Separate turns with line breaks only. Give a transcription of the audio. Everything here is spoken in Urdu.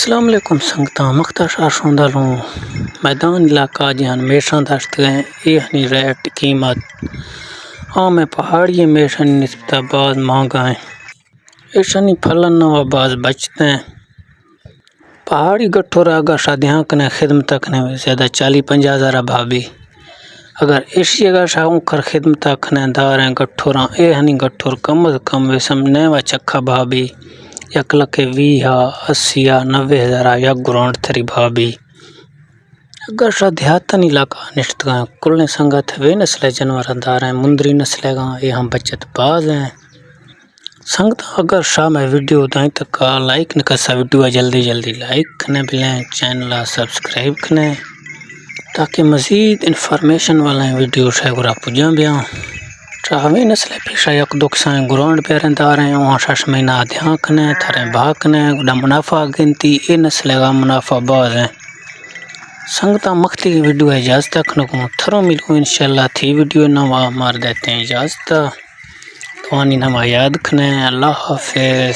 السلام علیکم سنگتاں مختشا شوندالوں میدان علاقہ جہاں میشاں داشت گئے یہ ہنی ریٹ قیمت ہاں میں پہاڑی میشن نسبت بعض مہنگا ہیں ایشانی پھلن نوا بعض بچتے ہیں پہاڑی گٹھو راگا شادیاں کنے خدمت کنے زیادہ 40-50 ہزار بھابی اگر ایشی گا شاہوں کر خدمت کنے دار ہیں گٹھو راں اے ہنی گٹھو کم از کم وسم نیوا چکھا بھابی 1,20,80,90 ہزار یا گرانٹ تھری بھابی اگر شاہ دیہاتن علاقہ نشت گا کلنے سنگت وے نسل جانور دار ہیں مندری نسل گا یہ ہم بچت باز ہیں سنگت اگر شاہ میں ویڈیو دائیں تک لائک نہ کسا ویڈیو جلدی لائک کنے بلیں چینل سبسکرائب کنے تاکہ مزید انفارمیشن والا ویڈیو شاہ گرا پجاں بیاں چاہویں نسل پیشہ یک دکسائیں گرانڈ پیرن دار ہیں وہاں شش مہینہ دھیان کنے تھریں بھاکنے گڑا منافع گنتی اے نسل گا منافع باز ہیں سنگتا مختی ویڈیو اجازت کنو تھرو ملو انشاءاللہ تھی ویڈیو نوا مار دیتے ہیں اجازت توانی نما یاد کنے اللہ حافظ.